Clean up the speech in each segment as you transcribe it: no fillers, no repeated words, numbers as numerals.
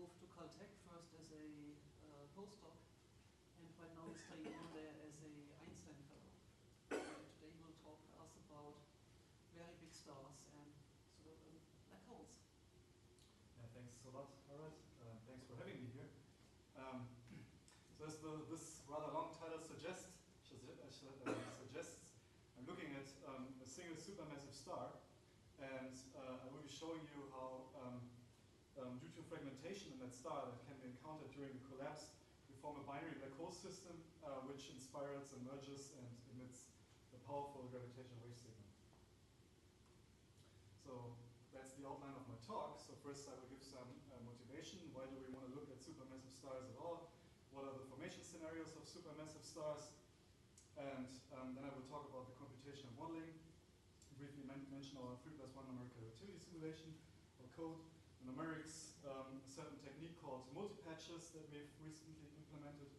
moved to Caltech first as a postdoc, and right now he's staying on there as a Einstein Fellow. And today he will talk to us about very big stars and sort of black holes. Yeah, thanks a lot, Harald. Thanks for having me here. So as this rather long title suggests, I'm looking at a single supermassive star, and I will be showing you how, due to fragmentation in that star that can be encountered during the collapse, we form a binary black hole system which inspires and merges and emits a powerful gravitational wave signal. So that's the outline of my talk. So first I will give some motivation. Why do we want to look at supermassive stars at all? What are the formation scenarios of supermassive stars? And then I will talk about the computational modeling, briefly mention our 3+1 numerical relativity simulation, or code, the numerics, a certain technique called multi-patches that we've recently implemented,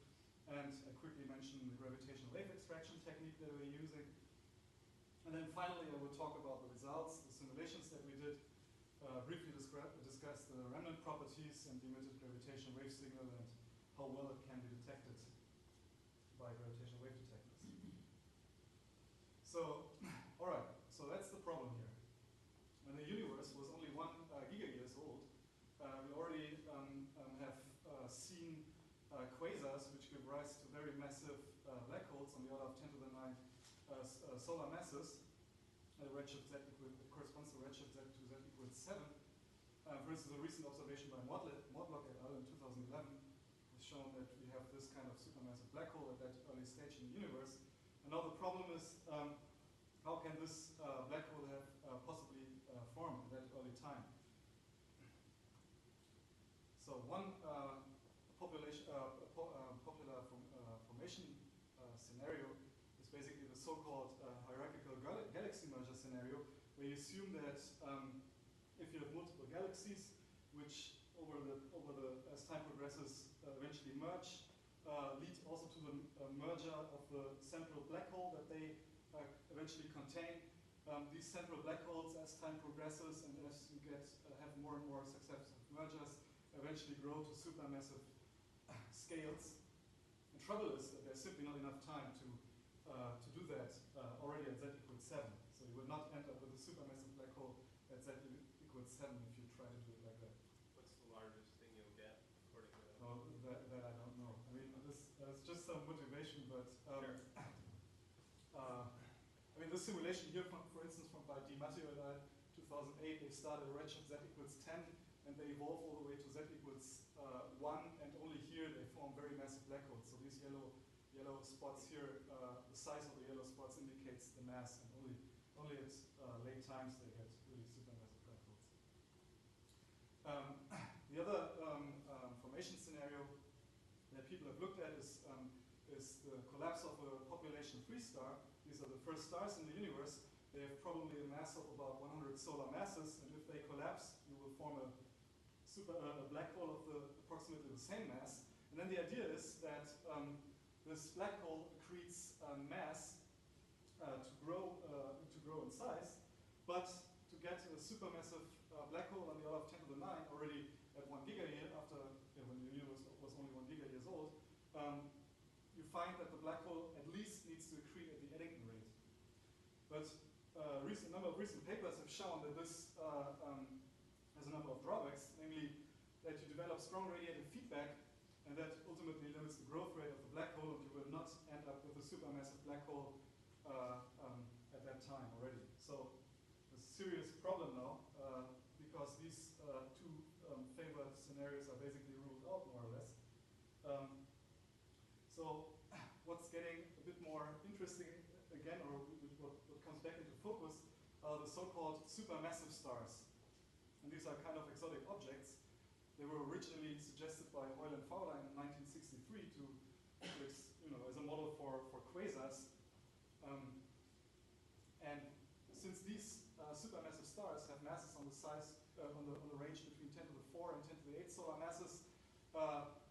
and I quickly mention the gravitational wave extraction technique that we're using. And then finally I will talk about the results, the simulations that we did, briefly discuss the remnant properties and the emitted gravitational wave signal and how well it can be detected by gravitational wave detectors. So, all right, so that's the problem here. When the universe was only 1 gigayears old, we already have seen quasars which give rise to very massive black holes on the order of 10 to the 9 solar masses. Redshift z corresponds to redshift z to z equals 7. For instance, a recent observation by Modlock et al. In 2011 has shown that we have this kind of supermassive black hole at that early stage in the universe. And now the problem is, how can this black hole have possibly formed at that early time? So one popular formation scenario is basically the so-called hierarchical galaxy merger scenario, where you assume that if you have multiple galaxies, which as time progresses eventually merge, lead also to the merger of the central black hole that they eventually contain. These central black holes, as time progresses and as you have more and more successive mergers, eventually grow to supermassive scales. The trouble is that there's simply not enough time to do that already at z equals 7. So you will not end up with a supermassive black hole at z equals 7 if you try to do it like that. What's the largest thing you'll get, according to that? Oh, that I don't know. I mean, that's just some motivation, but sure. I mean, this simulation here, for instance, by Di Matteo et al. 2008, they started a redshift z equals 10, and they evolve all the way to z equals 1, and only here they form very massive black holes. So these yellow spots here, the size of the yellow spots indicates the mass, and only at late times they get really supermassive black holes. The other formation scenario that people have looked at is the collapse of a population-free star. These are the first stars in the universe. They have probably a mass of about 100 solar masses, and if they collapse, you will form a black hole of approximately the same mass. And then the idea is that this black hole accretes mass to grow in size, but to get a supermassive black hole on the order of 10 to the 9 already at 1 gigayear, after when the universe was only 1 gigayears old, you find that the black hole at least needs to accrete at the Eddington rate. But a number of recent papers have shown that this has a number of drawbacks, namely that you develop strong radiative feedback, and that ultimately limits the growth rate of the black hole, and you will not end up with a supermassive black hole at that time already. So there's a serious problem now, because these two favored scenarios are basically ruled out, more or less. So what's getting a bit more interesting again, or what comes back into focus, are the so-called supermassive stars. And these are kind of exotic objects. They were originally suggested by Hoyle and Fowler in 1963 as a model for quasars. And since these supermassive stars have masses on the size on the range between 10 to the 4 and 10 to the 8 solar masses,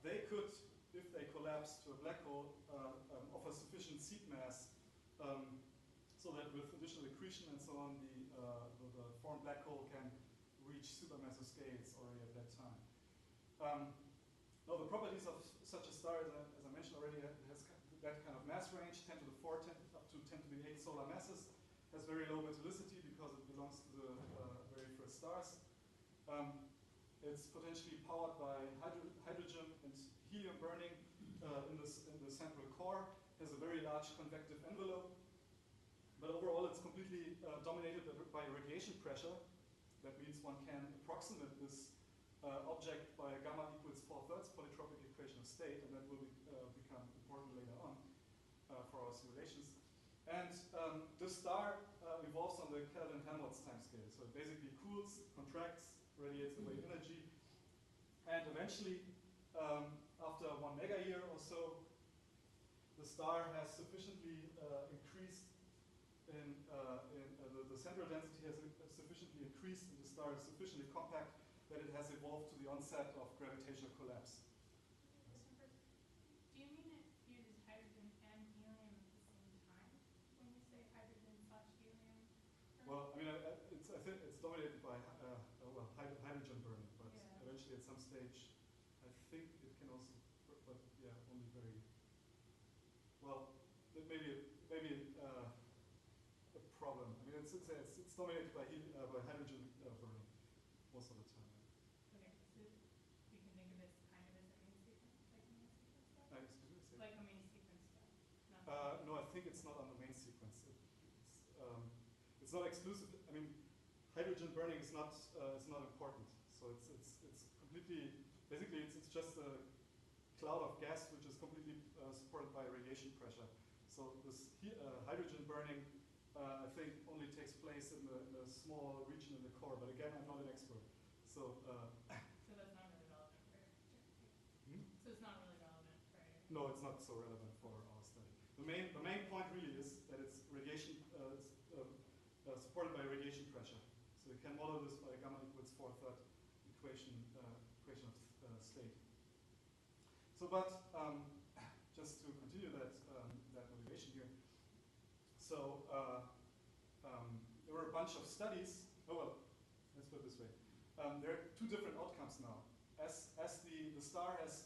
they could, if they collapse to a black hole, offer sufficient seed mass so that with additional accretion and so on, the formed black hole can reach supermassive scales already at that time. Now the properties of such a star, as I mentioned already, has that kind of mass range, 10 to the 4, 10, up to 10 to the 8 solar masses, has very low metallicity because it belongs to the very first stars. It's potentially powered by hydrogen and helium burning in the central core, has a very large convective envelope, but overall it's completely dominated by radiation pressure. That means one can approximate this object by a gamma equals 4/3 polytropic equation of state, and that will become important later on for our simulations. And this star evolves on the Kelvin-Helmholtz timescale. So it basically cools, contracts, radiates away energy, and eventually, after 1 megayear or so, the star has sufficiently increased the central density has sufficiently increased, and the star is sufficiently compact that it has evolved to the onset of gravitational collapse. Do you mean it uses hydrogen and helium at the same time when you say hydrogen/helium? Well, I mean, I think it's dominated by hydrogen burning, but eventually at some stage, I think it can also, but yeah, only very well. Maybe a problem. I mean, it's dominated by hydrogen burning most of the time. Okay, so we can think of this kind of as a main sequence, like a main sequence stuff? Excuse me? Like a main sequence stuff. No, I think it's not on the main sequence. It's not exclusive. I mean, hydrogen burning is not important. So it's completely, basically it's just a cloud of gas which is completely supported by radiation pressure. So this hydrogen burning, I think, only takes place in a small region in the core. But again, I'm not an expert. So. So that's not really relevant for. So it's not really relevant for. No, it's not so relevant for our study. The main point really is that it's radiation, supported by radiation pressure. So you can model this by a gamma equals 4/3 equation of state. So, but just to continue that motivation here. So there were a bunch of studies. Oh well, let's put it this way. There are two different outcomes now. As the star has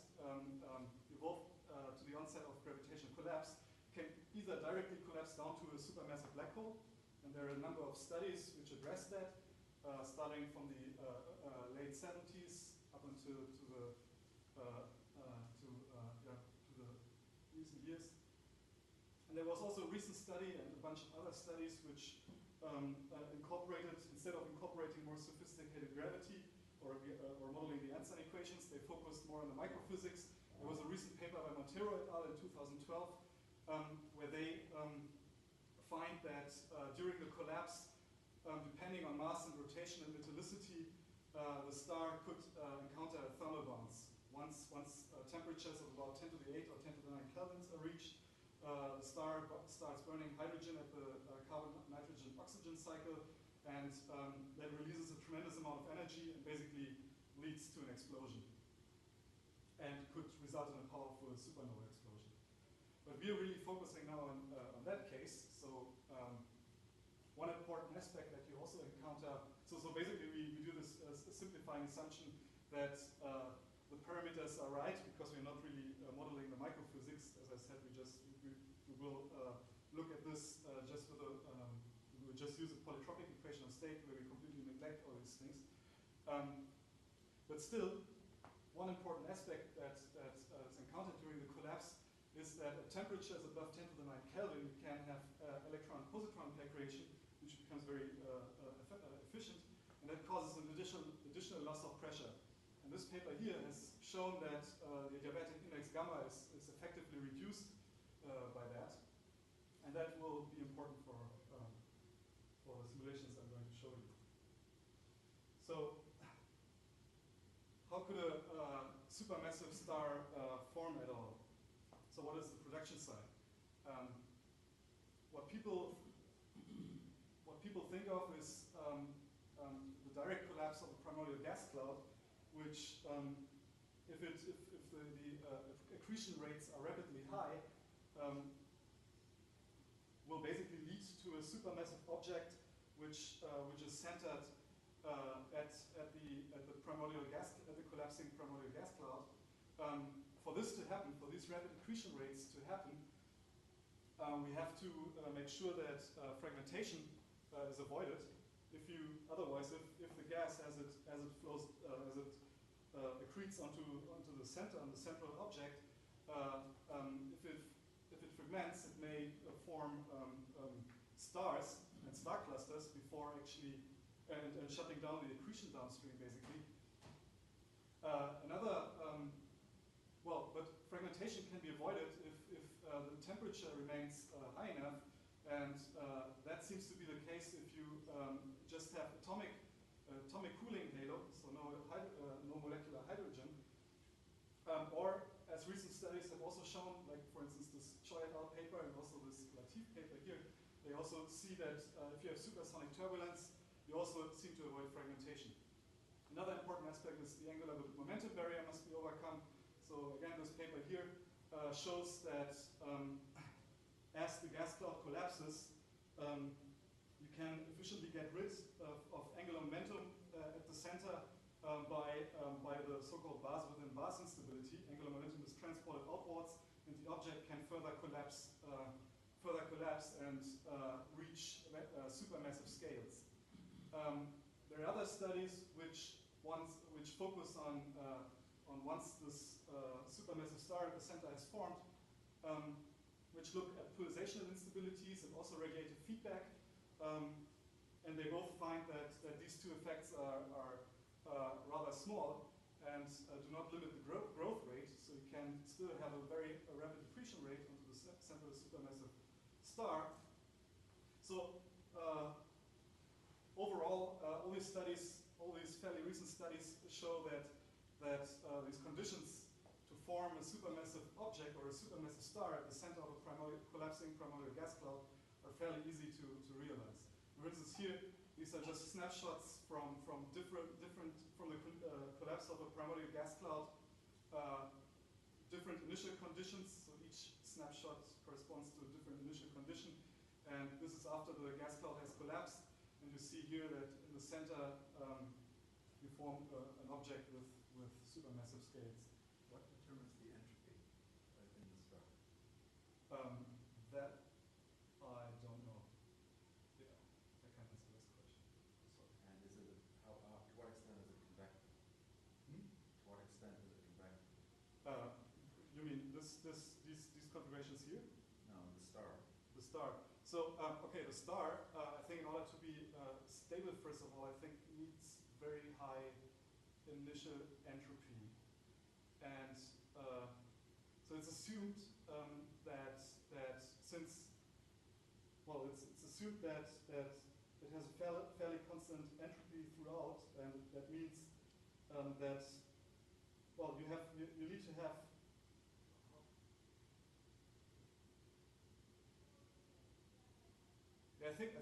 evolved to the onset of gravitational collapse, can either directly collapse down to a supermassive black hole, and there are a number of studies which address that, starting from the late 70s up until to the recent years. And there was also a recent study and a bunch of other studies which incorporated, instead of incorporating more sophisticated gravity or modeling the Einstein equations, they focused more on the microphysics. There was a recent paper by Montero et al. In 2012 where they find that during the collapse, depending on mass and rotation and metallicity, the star could encounter thermal bounce. Once temperatures of about 10 to the 8 or 10 to the 9 kelvins are reached, the star starts burning hydrogen at the carbon-nitrogen-oxygen cycle, and that releases a tremendous amount of energy and basically leads to an explosion, and could result in a powerful supernova explosion. But we are really focusing now on that case. So one important aspect that you also encounter, so basically we do this simplifying assumption that the parameters are right because we're not really modeling the microphysics. As I said, we will look at this just with a, we will just use a polytropic equation of state where we completely neglect all these things. But still, one important aspect that is encountered during the collapse is that at temperatures above 10 to the 9 Kelvin, you can have electron-positron pair creation, which becomes very efficient, and that causes an additional loss of pressure. And this paper here has shown that the adiabatic index gamma is effectively reduced by that, and that will be important for the simulations I'm going to show you. So, how could a supermassive star form at all? So what is the production side? What people think of is the direct collapse of a primordial gas cloud, which, if the accretion rates are rapidly high, will basically lead to a supermassive object which is centered at the collapsing primordial gas for this to happen, for these rapid accretion rates to happen, we have to make sure that fragmentation is avoided. Otherwise, if the gas as it flows, accretes onto the center, on the central object, if it fragments, it may form stars and star clusters before actually and shutting down the accretion downstream, basically. But fragmentation can be avoided if the temperature remains high enough, and that seems to be the case if you just have atomic cooling halo, so no molecular hydrogen, or as recent studies have also shown, like for instance this Choi et al. Paper and also this Latif paper here, they also see that if you have supersonic turbulence, you also seem to avoid fragmentation. Another important aspect is the angular momentum barrier must be overcome. So again, this paper here shows that as the gas cloud collapses, you can efficiently get rid of angular momentum at the center by the so-called bars within bars instability. Angular momentum is transported outwards, and the object can further collapse and reach supermassive scales. There are other studies which focus on once this supermassive star at the center has formed, which look at polarization instabilities and also radiative feedback, and they both find that these two effects are rather small and do not limit the growth rate, so you can still have a very rapid accretion rate onto the center of the supermassive star. So overall, all these fairly recent studies show that these conditions to form a supermassive object or a supermassive star at the center of a collapsing primordial gas cloud are fairly easy to realize. For instance, here these are just snapshots from the collapse of a primordial gas cloud, different initial conditions. So each snapshot corresponds to a different initial condition, and this is after the gas cloud has collapsed. And you see here that in the center you form an object with supermassive scales. What determines the entropy in the star? That I don't know. Yeah, I can't answer this question. And is it to what extent is it convective? To what extent is it convective? You mean these configurations here? No, the star. The star. So okay, the star. I think in order to be stable, first of all, I think needs very high initial entropy, and so it's assumed that since it's assumed that it has a fairly constant entropy throughout, and that means that you need to have. Yeah, I think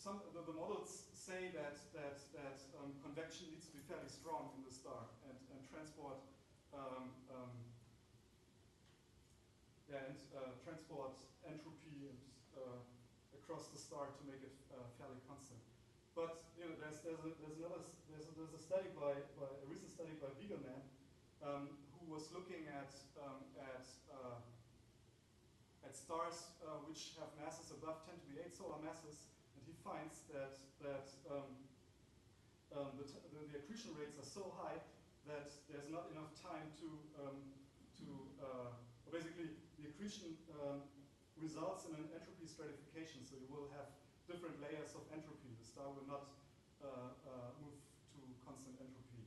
some the models say that convection needs to be fairly strong in the star and transport transport entropy and across the star to make it fairly constant. But there's a study by a recent study by Wiegelman who was looking at stars which have masses above 10 to the 8 solar masses, and he finds that the accretion rates are so high that there's not enough time basically the accretion results in an entropy stratification, so you will have different layers of entropy. The star will not move to constant entropy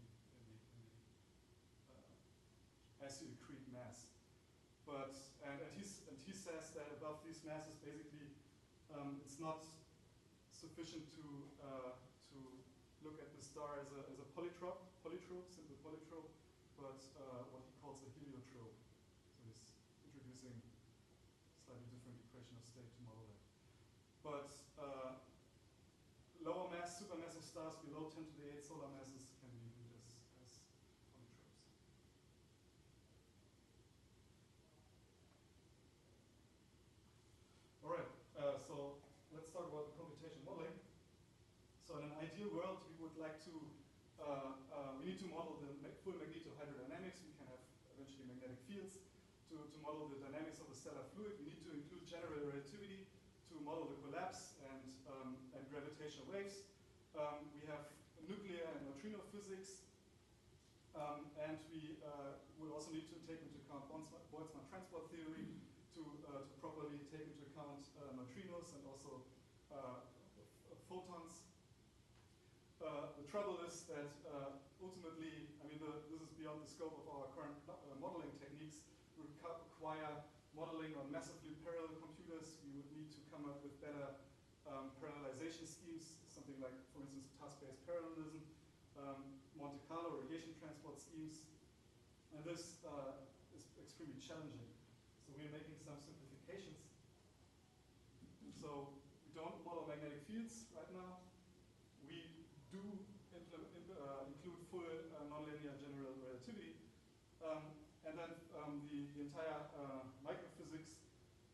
as you accrete mass. But he says that above these masses, basically, it's not sufficient to look at the star as a polytrope, simple polytrope, but what he calls a heliotrope. So he's introducing slightly different equation of state to model that. But lower mass supermassive stars below 10 to the 8 solar masses can be viewed as polytropes. All right, so let's talk about the computational modeling. So in an ideal world, we would like to we need to model the full magnetohydrodynamics. We can have eventually magnetic fields. To model the dynamics of a stellar fluid, we need to include general relativity to model the collapse and gravitational waves. We have nuclear and neutrino physics. And we will also need to take into account Boltzmann transport theory to properly take into account neutrinos and also photons. The trouble is that ultimately, I mean, this is beyond the scope of our current modeling techniques. We require modeling on massively parallel computers. We would need to come up with better parallelization schemes, something like, for instance, task-based parallelism, Monte Carlo radiation transport schemes, and this is extremely challenging. So we're making some simplifications. So we don't model magnetic fields right now. We do include full nonlinear general relativity, and then the entire microphysics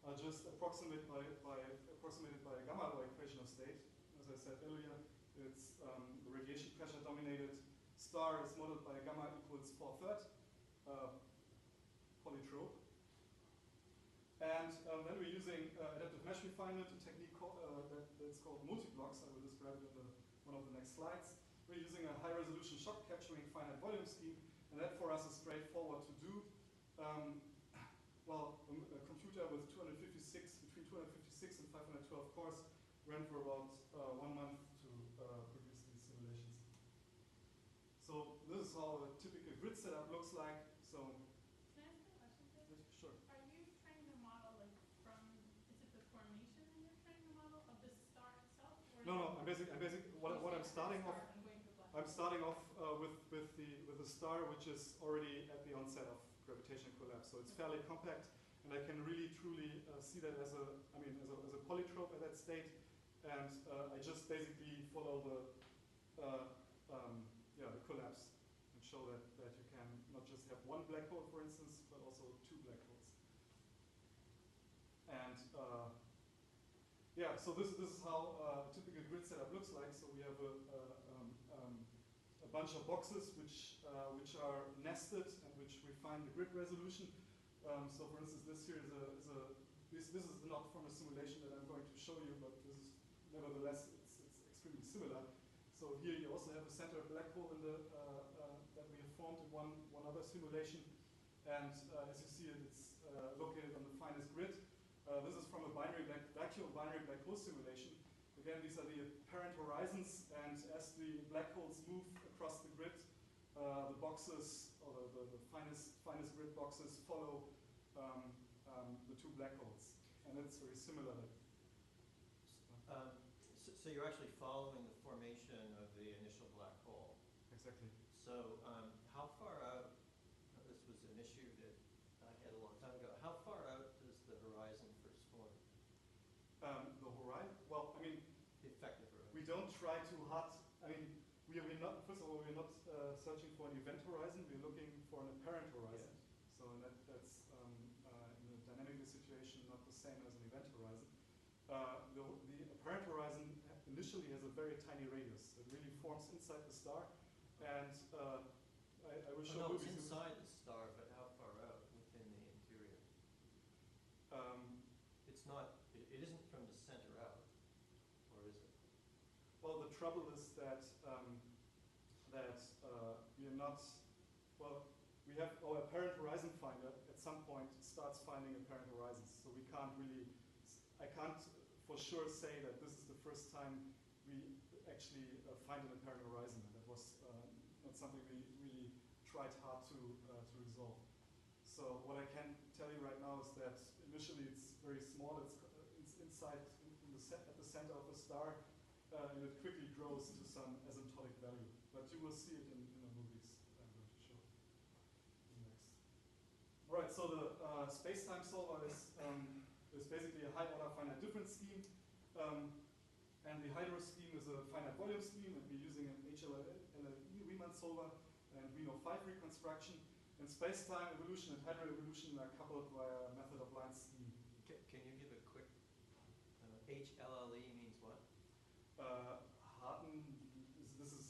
are just approximated by a gamma law equation of state. As I said earlier, it's the radiation pressure dominated star is modeled by a gamma equals 4/3 polytrope. And then we're using adaptive mesh refinement, a technique that's called multiblocks. I will describe it in one of the next slides. We're using a high resolution shock capturing finite volume scheme, and that for us is straightforward to do. Well, a computer with between 256 and 512 cores ran for about 1 month to produce these simulations. So this is how a typical grid setup looks like. So, can I ask a question, please? Sure. Are you trying to model like from, is it the formation that you're trying to model of the star itself? Or No, I'm what I'm starting off. I'm starting off with the star, which is already at the onset of gravitational collapse. So it's fairly compact, and I can really truly see that as a polytrope at that state, and I just basically follow the collapse and show that you can not just have one black hole, for instance, but also 2 black holes. And so this is how a typical grid setup looks like. So we have a bunch of boxes which are nested and which refine the grid resolution. So for instance, this here this is not from a simulation that I'm going to show you, but this is nevertheless it's extremely similar. So here you also have a center black hole in the that we have formed in one other simulation, and as you see it's located on the finest grid. This is from a vacuum binary black hole simulation. Again, these are the apparent horizons, and as the black holes move across the grid, the boxes, or the finest grid boxes, follow the 2 black holes, and it's very similar. So you're actually following the formation of the initial black hole. Exactly. So how far out, this was an issue that I had a long time ago, how far out does the horizon first form? The horizon? Well, I mean, The effective horizon. we don't try too hard. I mean, we're not, first of all, we're not searching for an event horizon, we're looking for an apparent horizon. Yes. So that's in a dynamical situation not the same as an event horizon. The apparent horizon initially has a very tiny radius. It really forms inside the star, and I will show you. No, it's inside the star, but how far out within the interior? It's not. It isn't from the center out, or is it? Well, the trouble is that we are not. Well, we have our apparent horizon finder. At some point, starts finding apparent horizons. So we can't really. I can't for sure say that this is the first time we actually find an apparent horizon. And that was not something we really tried hard to resolve. So what I can tell you right now is that initially it's very small. It's inside at the center of the star, and it quickly grows to some asymptotic value. But you will see it in the movies that I'm going to show next. All right. So the space-time solver is basically a high-order finite difference scheme, and the hydro scheme is a finite volume scheme, and we're using an HLLE Riemann solver and Reno 5 reconstruction. And space-time evolution and hydro evolution are coupled via a method of line scheme. Can you give a quick HLLE means what? Harten. This is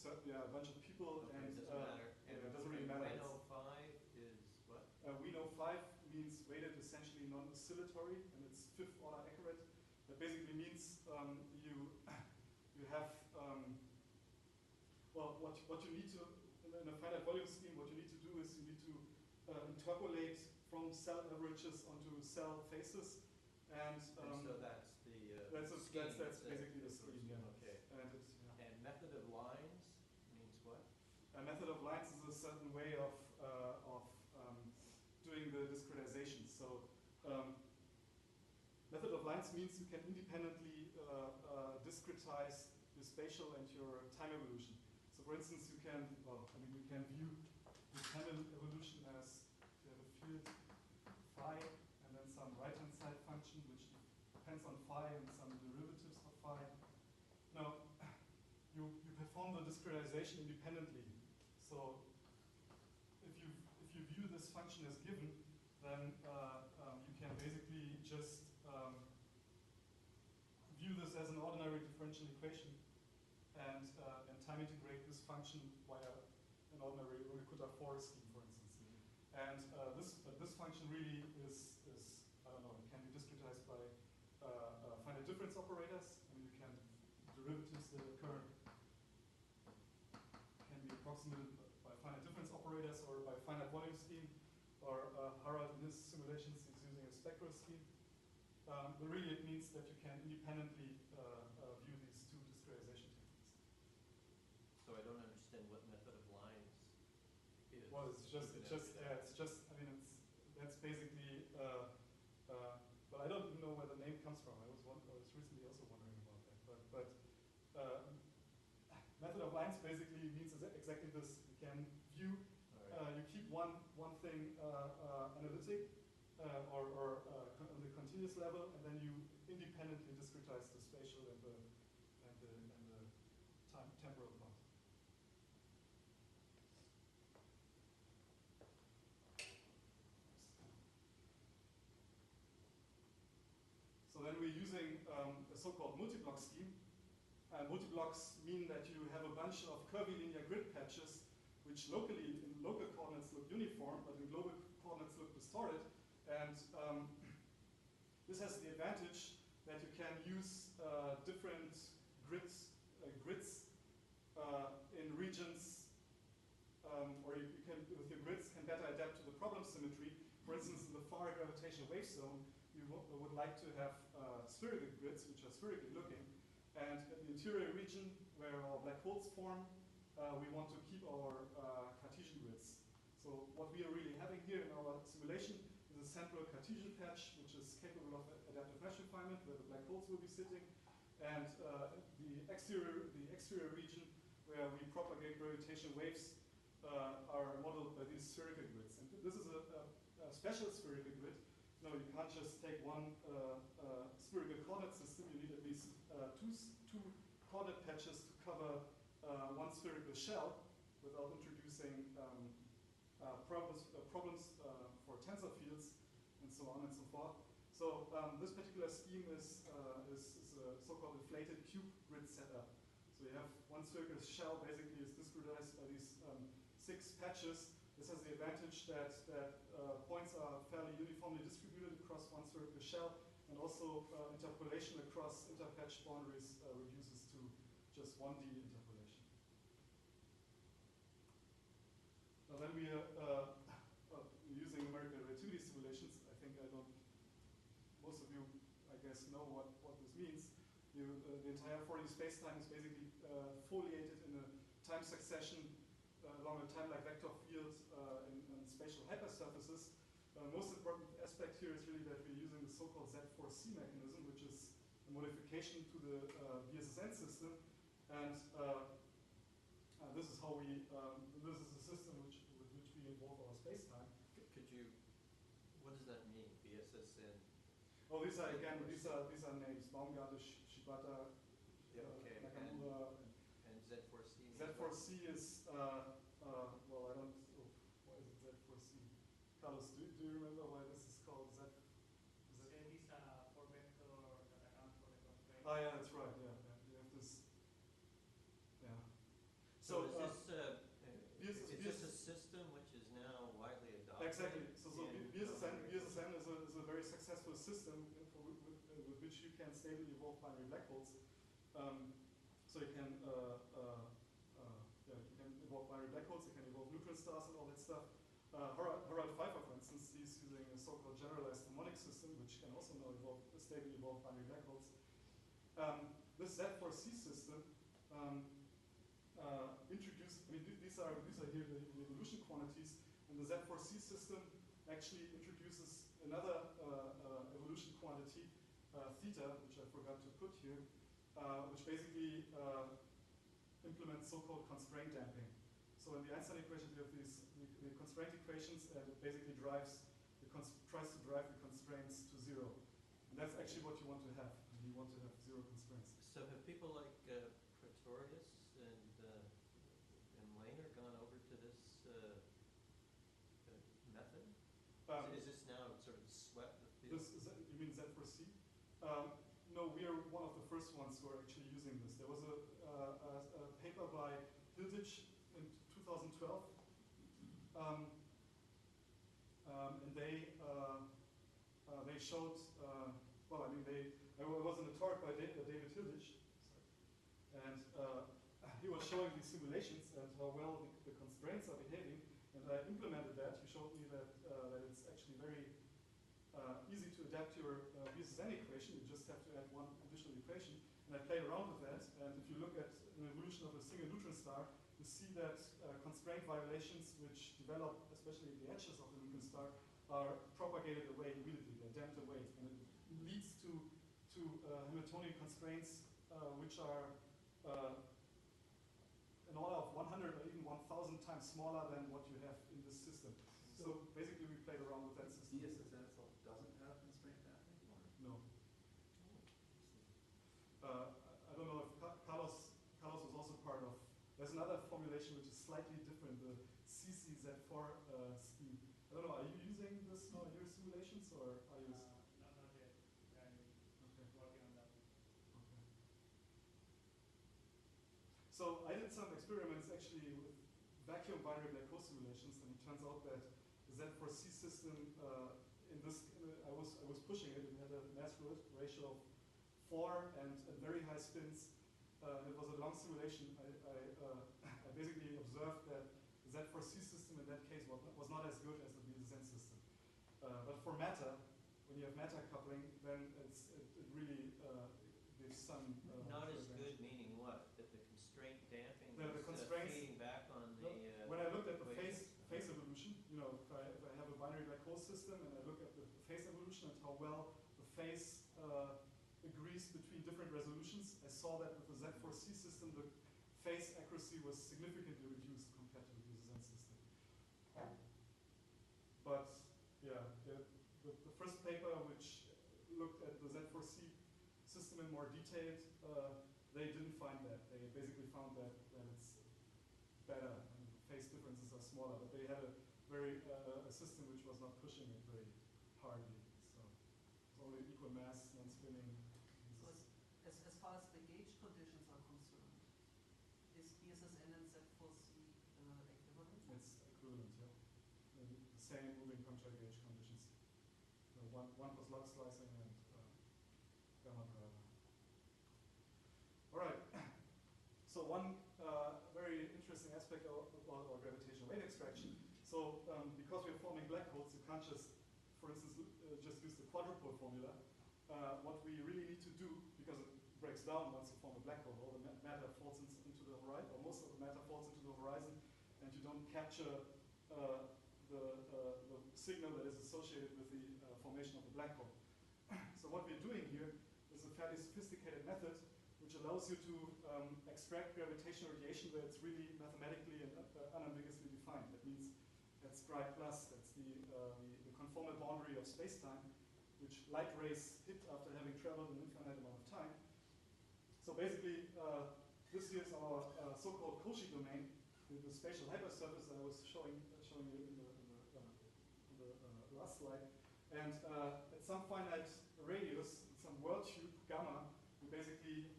a bunch of people, Okay, and doesn't matter. yeah, it doesn't really matter. And 105 is what? We know 5 means weighted essentially non-oscillatory, and it's 5th order accurate. That basically means you have well, what you need to in a finite volume scheme, what you need to do is you need to interpolate from cell averages onto cell faces, and so that's the that's scheme. basically the scheme. Yeah. Okay. And it's, yeah. And method of lines means what? A method of lines is a certain way of doing the discretization. So method of lines means you can independently discretize your spatial and your time evolution. So for instance, you can view the time evolution as you have a field phi and then some right-hand side function which depends on phi and some derivatives of phi. Now, you perform the discretization independently. So if you view this function as given, then you can basically just view this as an ordinary differential equation and time integrate this function via an ordinary Rudicuda-4 scheme, for instance. And this function really is I don't know, it can be discretized by finite difference operators. I mean, you can derivatives that occur can be approximated by finite difference operators or by finite volume scheme, or Harald in his simulations is using a spectral scheme. But really it means that you can independently view these two discretization techniques. So I don't understand what method of lines is. Well, it's just, I mean, that's basically, but I don't know where the name comes from. I was recently also wondering about that. But method of lines basically means exactly this. You can view, you keep one thing analytic or on the continuous level, and then you independently discretize the spatial and the temporal part. So then we're using a so-called multiblock scheme. Multiblocks mean that you have a bunch of curvilinear grid patches which locally, in local coordinates, look uniform, but in global coordinates look distorted. And this has the advantage that you can use different grids in regions, or you can, with your grids, can better adapt to the problem symmetry. For instance, in the far gravitational wave zone, you would like to have spherical grids, which are spherically looking. And in the interior region, where our black holes form, we want to keep our Cartesian grids. So what we are really having here in our simulation is a central Cartesian patch, which is capable of adaptive mesh refinement, where the black holes will be sitting, and the exterior region, where we propagate gravitational waves, are modeled by these spherical grids. And this is a special spherical grid. No, you can't just take one spherical coordinate system. You need at least two coordinate patches to cover one spherical shell without introducing problems for tensor fields and so on and so forth. So this particular scheme is a so-called inflated cube grid setup. So you have one spherical shell basically is discretized by these 6 patches. This has the advantage that points are fairly uniformly distributed across one spherical shell, and also interpolation across interpatch boundaries reduces to just 1D interpolation. Now then we are using numerical relativity simulations. I think most of you, I guess, know what this means. The entire 4D spacetime is basically foliated in a time succession along a time-like vector field in spatial hypersurfaces. Most important aspect here is really that we're using the so-called Z4C mechanism, which is a modification to the BSSN system, and this is how we. This is a system with which we involve our spacetime. Could you? What does that mean? BSSN. Oh, these are names: Baumgarten, Shibata, Nakamura, and Z4C. Z4C is well, I don't. Oh, why is it Z4C? Carlos, do you remember why this is called Z? These are for vector that account for the constraint. Oh yeah, that's right. Yeah, you have this. Yeah. So system with which you can stably evolve binary black holes. So you can evolve binary black holes, you can evolve neutron stars and all that stuff. Harald Pfeiffer, for instance, he's using a so-called generalized harmonic system, which can also now stably evolve binary black holes. This Z4C system introduced, I mean, these are here the evolution quantities, and the Z4C system actually introduces another evolution quantity, theta, which I forgot to put here, which basically implements so-called constraint damping. So in the Einstein equations, you have the constraint equations, and it basically tries to drive the constraints to zero. And that's actually what you want to have. You want to have zero constraints. So have people like Pretorius and Langer gone over to this method? Is this now sort of swept the field? You mean Z4C? No, we are one of the first ones who are actually using this. There was a paper by Hilditch in 2012, and they showed, well, I mean, I was in a talk by David Hilditch, and he was showing these simulations and how well the constraints are behaving, and I implemented that. He showed me that it's actually very easy to adapt your BSSN equation. You just have to add one additional equation, and I played around with that, and if you look at an evolution of a single neutron star, you see that constraint violations which develop, especially at the edges of the neutron star, are propagated away immediately, they're damped away, and it leads to Hamiltonian constraints which are an order of 100 or even 1,000 times smaller than what you have in this system. So basically we played around with that system. BSSN itself doesn't have constraint damping? No. I don't know if Carlos was also part of. There's another formulation which is slightly different, the CCZ4 scheme. I don't know, are you using this now in your simulations, or are you? No, not yet. I'm working on that. Okay. So I did some experiments actually with vacuum binary black hole simulations, and it turns out that the Z4C system I was pushing it. It had a mass ratio of 4 and very high spins. It was a long simulation. I basically observed that the Z4C system in that case was not as good as the BSSN system. But for matter, when you have matter coupling, then it really gives some. Not as good meaning what? That the constraint damping the constraints feeding back on the. When I looked at the phase evolution, you know, if I have a binary black hole system and I look at the phase evolution and how well the phase agrees between different resolutions, I saw that with the Z4C system, the phase accuracy was significantly reduced compared to the BSSN system. But yeah, the first paper which looked at the Z4C system in more detail, they didn't find that. They basically found that it's better and the phase differences are smaller, but they had a system which was not pushing it very hardly. So it's only equal mass and spinning. So as far as the gauge conditions are concerned, is BSSN and Z4C equivalent? It's equivalent, yeah. The same moving puncture gauge conditions. One plus log slicing and gamma driver. All right. So one very interesting aspect of our gravitational wave extraction. So because we're forming black holes, you can't just, for instance, just use the quadrupole formula. What we really need to do, because it breaks down once you form a black hole, all the matter falls into the horizon, or most of the matter falls into the horizon, and you don't capture the signal that is associated with the formation of the black hole. So what we're doing here is a fairly sophisticated method which allows you to extract gravitational radiation where it's really mathematically and unambiguously defined. That means that's Pi plus, that's the conformal boundary of space-time, which light rays hit after having traveled an infinite amount of time. So basically, this here is our so-called Cauchy domain, the spatial hypersurface that I was showing you in the last slide. And at some finite radius, in some world tube, gamma, we basically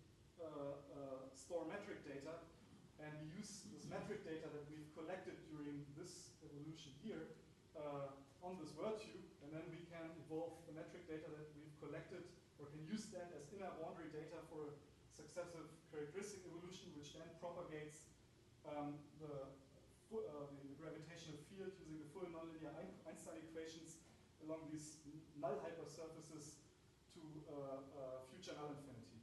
store metric data, and we use this metric data that we've collected during this evolution here on this world tube, and then we can evolve the metric data that we collected or can use that as inner boundary data for successive characteristic evolution, which then propagates the gravitational field using the full nonlinear Einstein equations along these null hypersurfaces to future null infinity.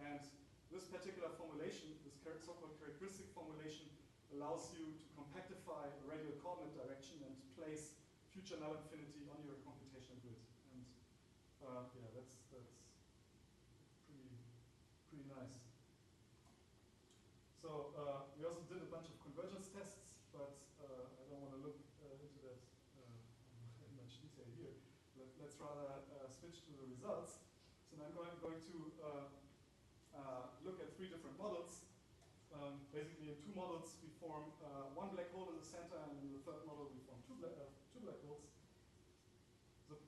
And this particular formulation, this so-called characteristic formulation, allows you to compactify a radial coordinate direction and place future null infinity on your computational grid. And yeah, that's pretty nice. So we also did a bunch of convergence tests, but I don't want to look into that in much detail here. Let's rather switch to the results. So now I'm going to look at 3 different models. Basically, in 2 models, we form 1 black hole in the center, and in the 3rd model, we form two black holes.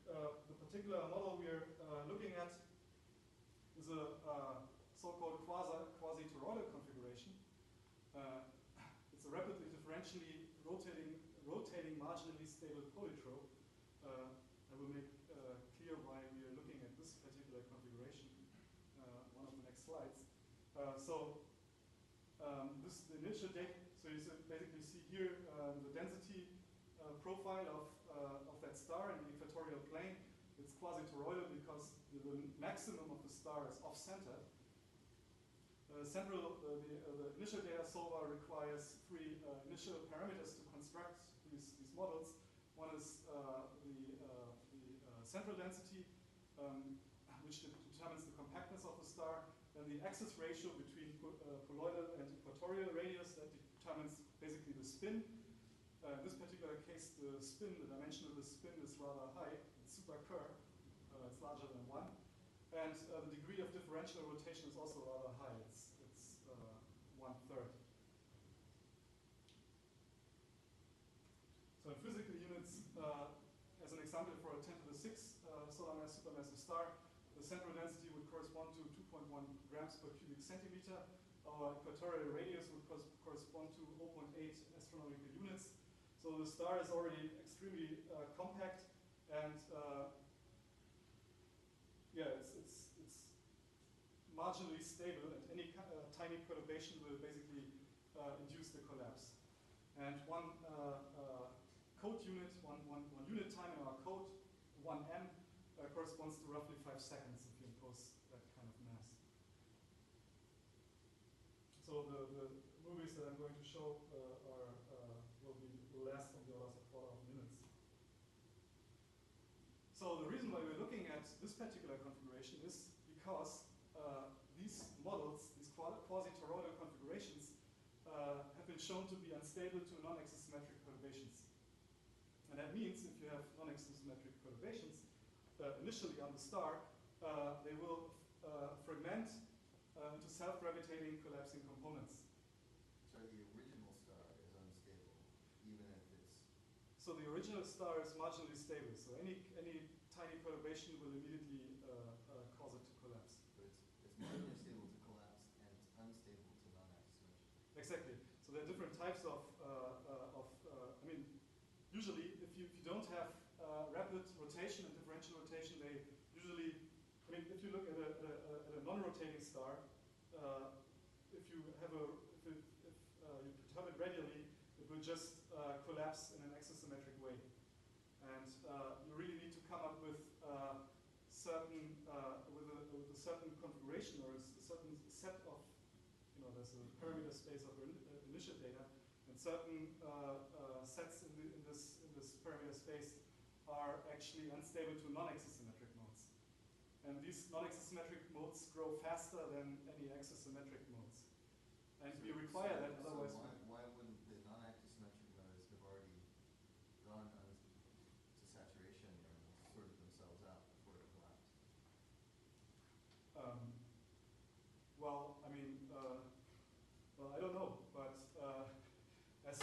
The particular model we are looking at is a so-called quasi-toroidal configuration. It's a rapidly differentially rotating marginally stable polytrope. I will make clear why we are looking at this particular configuration. One of the next slides. This is the initial data. So you basically see here the density profile of that star in the equatorial plane. It's quasi-toroidal because the maximum of the star is off-center. The initial data solver requires 3 initial parameters to construct these models. One is the central density, which determines the compactness of the star. Then the axis ratio between colloidal and equatorial radius that determines basically the spin. In this particular case, the dimension of the spin is rather high. It's super Kerr. It's larger than 1. And the degree of differential rotation is also rather high. It's 1/3. So in physical units, as an example for a 10 to the 6 solar mass supermassive star, the central density would correspond to 2.1 grams per cubic centimeter. Our equatorial radius would correspond to 0.8 astronomical units. So the star is already extremely compact, and yeah, it's marginally stable, and any tiny perturbation will basically induce the collapse. And one code unit, one unit time in our code, 1m, corresponds to roughly 5 seconds if you impose that kind of mass. So the movies that I'm going to show will last on the orders of quarter of minutes. So the reason why we're looking at this particular configuration is because these models, these quasi-toroidal configurations, have been shown to be unstable to non-axisymmetric perturbations. And that means if you have non-axisymmetric perturbations initially on the star, they will fragment into self-gravitating collapsing components. So the original star is unstable, even if it's... So the original star is marginally stable. So any tiny perturbation will immediately cause it to collapse. But it's marginally stable to collapse and unstable to non-axisymmetric. Exactly. So there are different types of I mean, usually if you don't have rapid rotation and differential rotation, they usually, I mean, if you look at a non-rotating star, if you perturb it radially, it will just collapse in an axisymmetric way. And you really need to come up with with a certain configuration or a certain set of, there's a parameter space of initial data, and certain sets in this parameter space are actually unstable to non-axisymmetric modes. And these non-axisymmetric modes grow faster than any axisymmetric modes. And we require that, otherwise... So why wouldn't the non-axisymmetric modes have already gone to saturation and sorted themselves out before it collapsed? Well, I mean, well, I don't know, but as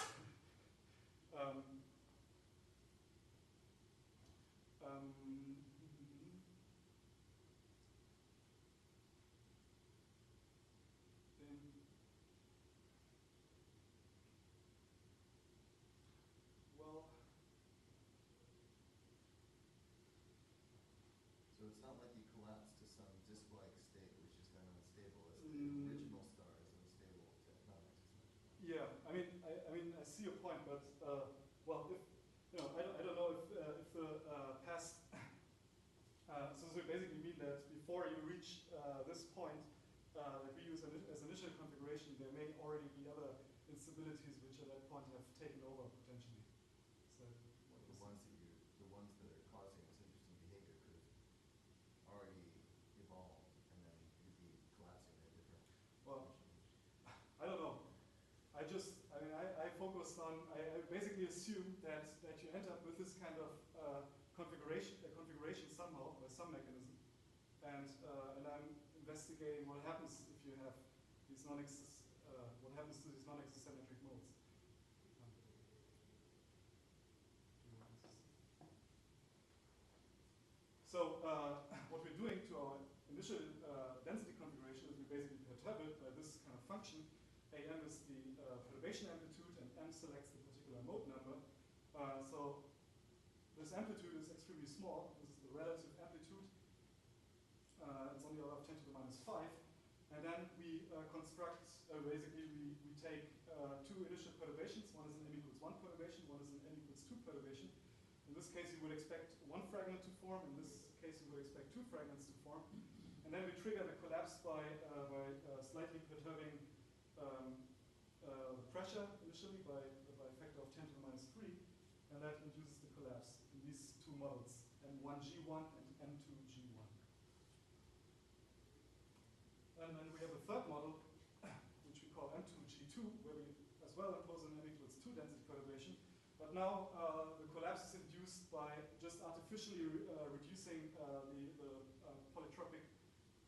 there may already be other instabilities which at that point have taken over potentially. So The ones that are causing this interesting behavior could have already evolved, and then you'd be collapsing at a different Well, dimension. I don't know. I focused on, I basically assume that you end up with this kind of configuration somehow, by some mechanism. And I'm investigating what happens if you have these what happens to these non-exosymmetric modes. So what we're doing to our initial density configuration is we basically perturb it by this kind of function. AM is the perturbation amplitude, and M selects the particular mode number. So this amplitude is extremely small. This is the relative amplitude. It's on the order of 10 to the minus 5. And then we construct, basically we take two initial perturbations. One is an M equals 1 perturbation, one is an M equals 2 perturbation. In this case, you would expect one fragment to form. In this case, you would expect two fragments to form. And then we trigger the collapse by slightly perturbing the pressure initially by a factor of 10 to the minus 3. And that induces the collapse in these two models, M1G1 and M2G1. And then we have a third model, which we call M2G2, where we as well impose an M equals 2 density perturbation. But now the collapse is induced by just artificially reducing the polytropic,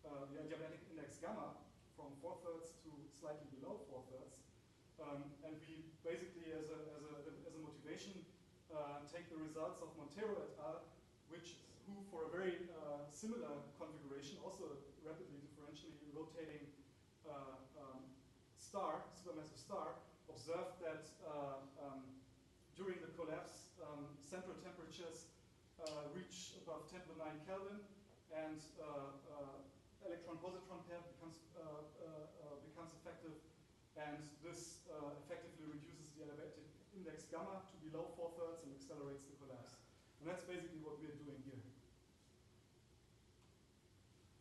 the adiabatic index gamma from 4/3 to slightly below 4/3. And we basically, as a motivation, take the results of Montero et al., who for a very similar configuration, also rapidly differentially rotating supermassive star, observed that during the collapse, central temperatures reach above 10 to the 9 Kelvin, and electron-positron pair becomes effective, and this effectively reduces the adiabatic index gamma to below 4/3 and accelerates the collapse. And that's basically what we're doing here.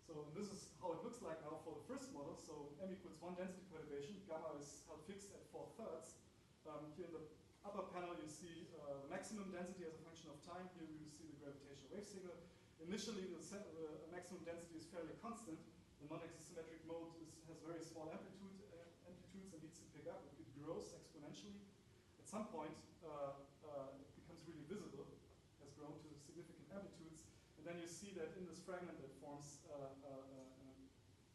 So this is how it looks like now for the first model. So M equals 1 density perturbation, gamma is held fixed at 4/3. Here in the upper panel you see the maximum density as a function of time. Here you see the gravitational wave signal. Initially the maximum density is fairly constant. The non-exosymmetric mode has very small amplitudes and needs to pick up. It grows exponentially. At some point it becomes really visible, has grown to significant amplitudes. And then you see that in this fragment that forms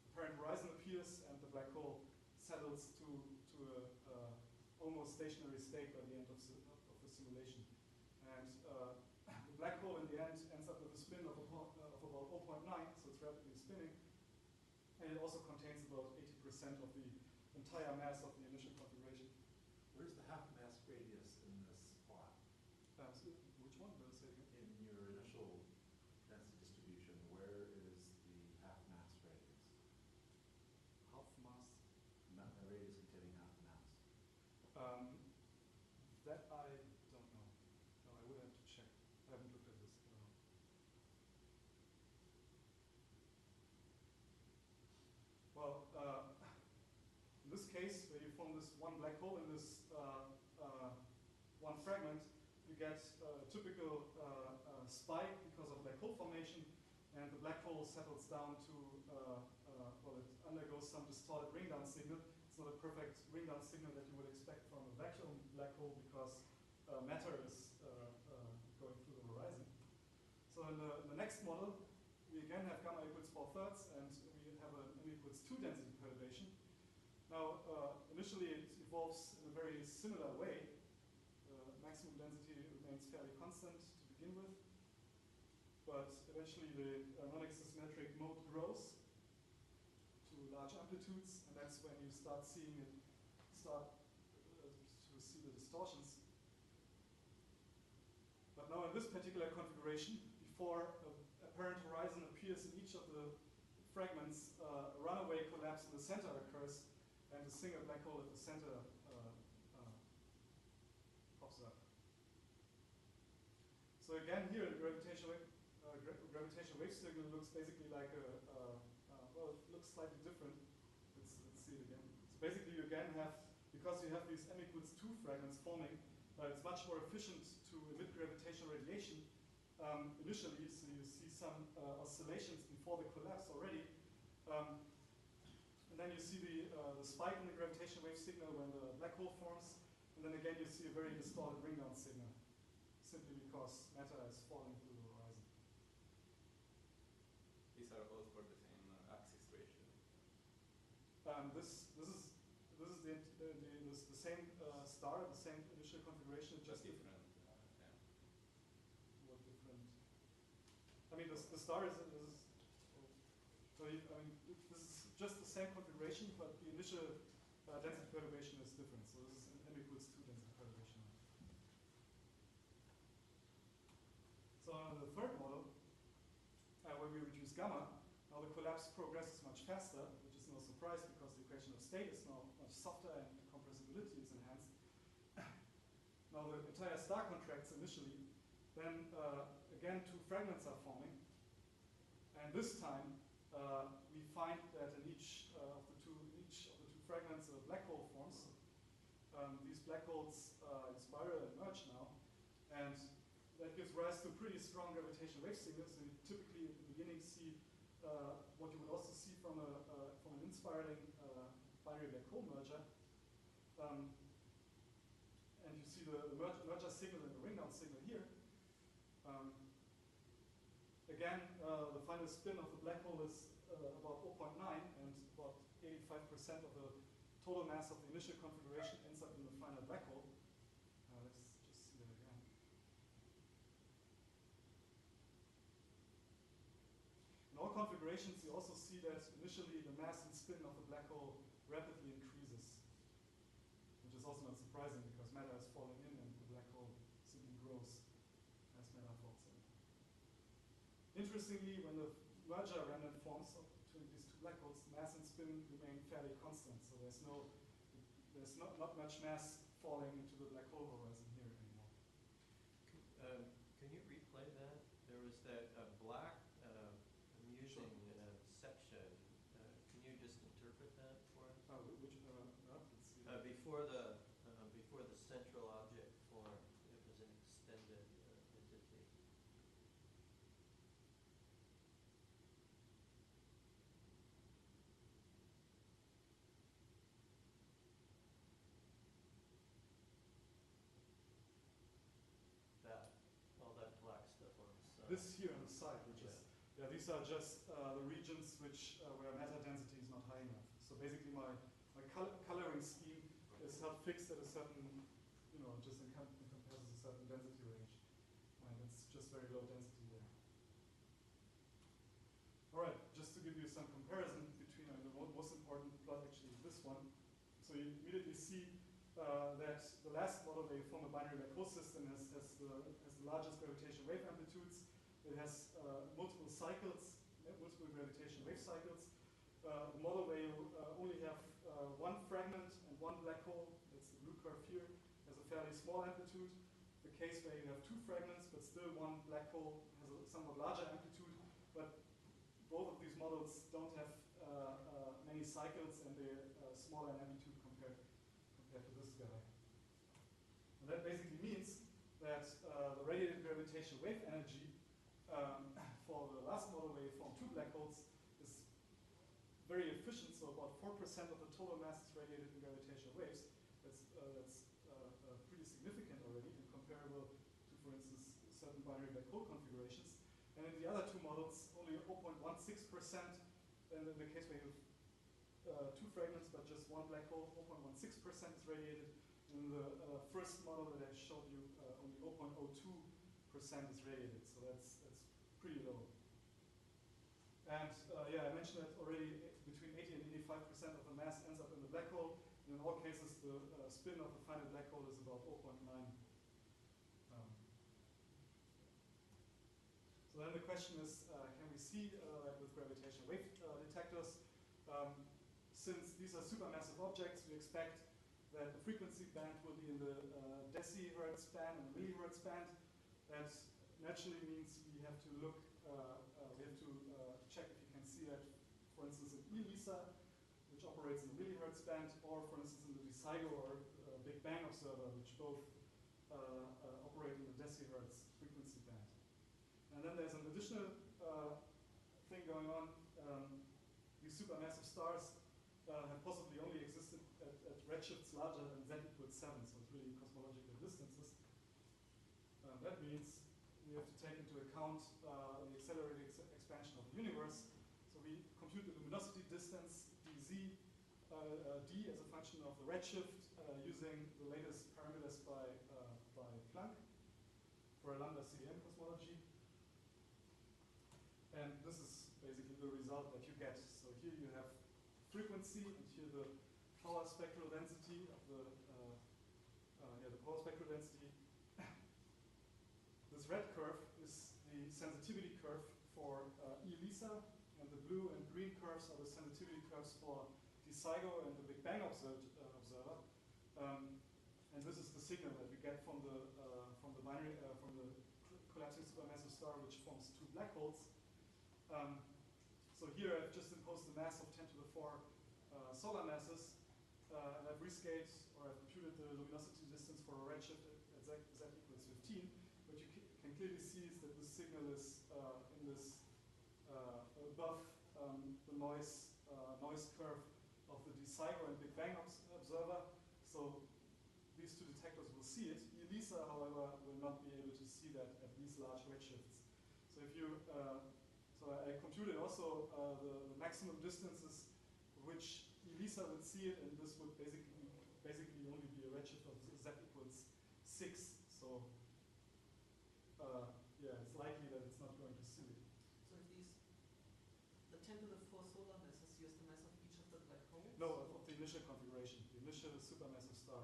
apparent horizon appears, and the black hole settles to a almost stationary state by the end of the simulation. And the black hole in the end ends up with a spin of about 0.9, so it's rapidly spinning. And it also contains about 80% of the entire mass of the initial configuration. Where's the half mass radius in this plot? So which one does it say again? In your initial density distribution, where is the half mass radius? Half mass. The radius containing half mass. That I don't know. No, I would have to check. I haven't looked at this. Well, in this case, where you form this one black hole in this one fragment, you get a typical spike because of black hole formation, and the black hole settles down to, well, it undergoes some distorted ring-down signal. It's not a perfect ring-down signal that you would expect from a vacuum black hole because matter is going through the horizon. So in the next model, we again have gamma equals 4/3, and we have an M equals 2 density perturbation. Now, initially it evolves in a very similar way. Maximum density remains fairly constant to begin with, but eventually the non-exosymmetric mode grows to large amplitudes, and that's when you start seeing it to see the distortions. But now in this particular configuration, before an apparent horizon appears in each of the fragments, a runaway collapse in the center occurs, and a single black hole at the center pops up. So again, here the gravitational wave signal looks basically like well, it looks slightly different. Let's see it again. So basically, you get again have, because you have these m equals 2 fragments forming, it's much more efficient to emit gravitational radiation initially, so you see some oscillations before the collapse already. And then you see the spike in the gravitational wave signal when the black hole forms, and then again you see a very distorted ring-down signal, simply because matter is falling through the horizon. These are all for the same axis ratio. This is the same star, the same initial configuration, just different. What different? I mean, the star is so I mean, this is just the same configuration, but the initial density perturbation is different. So this is an m equals 2 density perturbation. So on the third model, where we reduce gamma, now the collapse progresses much faster, which is no surprise because the equation of state is now much softer and the compressibility is enhanced. Now the entire star contracts initially, then again 2 fragments are forming, and this time we find that in each of the two fragments a black hole forms. These black holes spiral and merge now, and that gives rise to pretty strong gravitational wave signals. And you typically at the beginning see what you would also see from an inspiraling binary black hole merger. And you see the merger signal and the ring-down signal here. Again, the final spin of the black hole is about 0.9, and about 85% of the total mass of the initial configuration ends up in the final black hole. Let's just see that again. In all configurations, you also see that initially the mass and spin of the black hole rapidly increases, which is also not surprising because matter is falling in and the black hole simply grows as matter falls in. Interestingly, when the merger random forms between these 2 black holes, mass and spin remain fairly constant, so there's not much mass falling into the black hole horizon here anymore. Can you replay that? There was that black amusing section. Can you just interpret that for us? Let's see. Before the central object formed, it was an extended entity. That black stuff on the side. This here on the side, which is, these are just the regions where matter density is not high enough. So basically my coloring scheme is not fixed at a certain, just encompasses a certain density range. And it's just very low density there. All right, just to give you some comparison between, the most important plot actually is this one. So you immediately see that the last model where you form a binary black hole system has the largest gravitational wave amplitudes. It has multiple cycles, multiple gravitational wave cycles. The model where you only have 1 fragment and 1 black hole, that's the blue curve here, has a fairly small amplitude. The case where you have 2 fragments but still 1 black hole has a somewhat larger amplitude. But both of these models don't have many cycles and they're smaller in amplitude compared to this guy. And that basically means that the radiated gravitational wave energy for the last model where you form 2 black holes is very efficient, so about 4% of the total mass is radiated in gravitational waves. That's pretty significant already and comparable to, for instance, certain binary black hole configurations. And in the other 2 models, only 0.16%, and in the case where you have 2 fragments but just 1 black hole, 0.16% is radiated. In the first model that I showed you, only 0.02% is radiated, so that's pretty low. And I mentioned that already, between 80 and 85% of the mass ends up in the black hole, and in all cases the spin of the final black hole is about 0.9. So then the question is, can we see that with gravitational wave detectors? Since these are supermassive objects, we expect that the frequency band will be in the decihertz band and the millihertz band. That naturally means we have to look, check if you can see that, for instance, in ELISA, which operates in the millihertz band, or for instance in the CIGO or Big Bang observer, which both operate in the decihertz frequency band. And then there's an additional thing going on. These supermassive stars have possibly only existed at redshifts larger than z equals 7, so it's really cosmological distances. That means we have to take into account the accelerated expansion of the universe. So we compute the luminosity distance dz d as a function of the redshift using the latest parameters by Planck for a lambda CDM cosmology. And this is basically the result that you get. So here you have frequency, and here the power spectral density of the power spectral density. This red curve is the sensitivity curve for ELISA, and the blue and green curves are the sensitivity curves for the CIGO and the Big Bang observer. And this is the signal that we get from the binary from the collapsing supermassive star, which forms two black holes. So here I've just imposed the mass of 10 to the 4 solar masses, and I've rescaled, or I've computed the luminosity distance for a redshift at z equals 15. What you can clearly see is that this signal is in this above the noise curve of the CIGO and Big Bang observer. So these two detectors will see it. ELISA, however, will not be able to see that at these large redshifts. So if you so I computed also the maximum distances which ELISA would see it, and this would basically only be a redshift of z equals 6. So yeah, it's likely that it's not going to see it. So if the 10 to the 4 solar masses, here's the mass of each of the black holes? No, of the initial configuration, the initial supermassive star.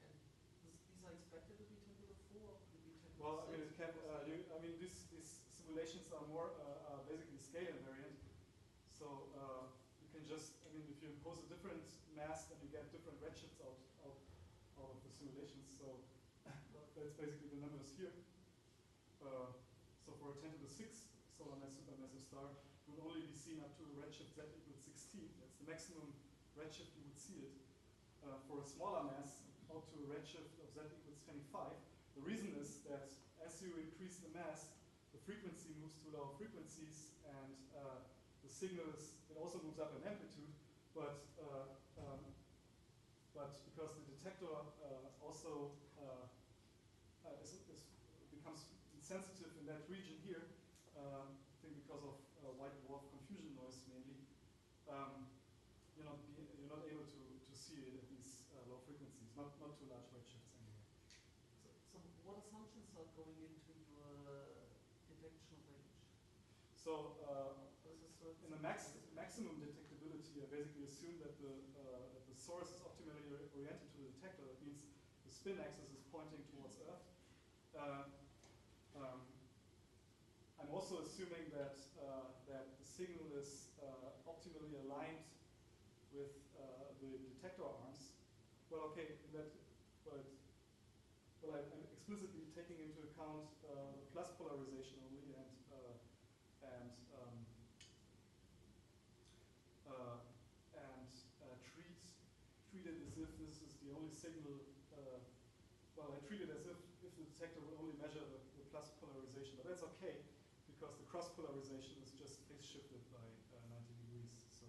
And these are expected to be 10 to the 4, or could it be 10 to the 6? Well, I mean, it can, these simulations are more are basically scale invariant. So you can just, if you impose a different mass, then you get different redshifts out of the simulations. So that's basically the numbers here. So for a 10 to the 6 solar mass supermassive star, it will only be seen up to a redshift z equals 16. That's the maximum redshift you would see it. For a smaller mass, out to a redshift of z equals 25. The reason is that as you increase the mass, the frequency moves to lower frequencies, and the signal it also moves up in amplitude, but because the detector also becomes sensitive in that region here, I think because of white dwarf confusion noise mainly, you're not able to see it at these low frequencies, not too large redshifts anyway. So what assumptions are going into your detection range? So in the maximum detectability, I basically assume that the source is optimally oriented to the detector. That means the spin axis is pointing towards Earth. I'm also assuming that the signal is optimally aligned with the detector arms. Well, okay, I'm explicitly taking into account the plus polarization only, and treat it as if this is the only signal. I treat it as if the detector will only measure the plus polarization, but that's okay because the cross polarization is just phase shifted by 90 degrees. So.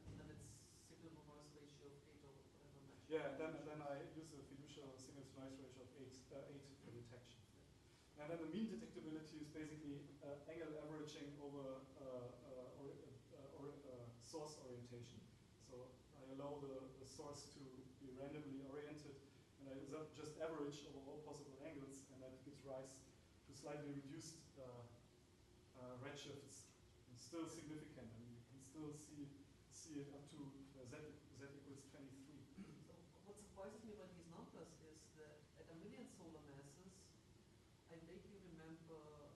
And then it's signal to noise ratio of 8 or whatever match. Yeah, and then I use a fiducial signal to noise ratio of 8 for detection. And then the mean detectability is basically angle averaging over source orientation. So I allow the source to be randomly oriented, and I just average over all possible angles, and that gives rise to slightly reduced redshifts. It's still significant, and you can still see it up to z equals 23. So what surprises me about these numbers is that at 1 million solar masses, I vaguely remember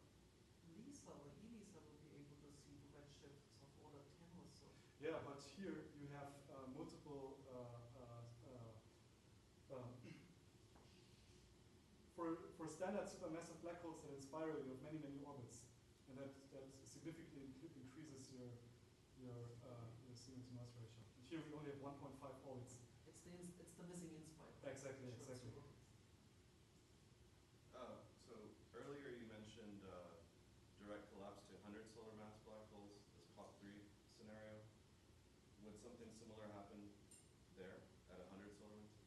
LISA or ELISA will be able to see the redshifts of order 10 or so. Yeah, but here you have multiple. For standard supermassive black holes that spiral, you have many orbits, and that significantly increases your signal-to-noise ratio. And here we only have 1.5 orbits. It's the missing inspire. Exactly, exactly. So earlier you mentioned direct collapse to 100 solar mass black holes as POP3 scenario. Would something similar happen there at 100 solar mass?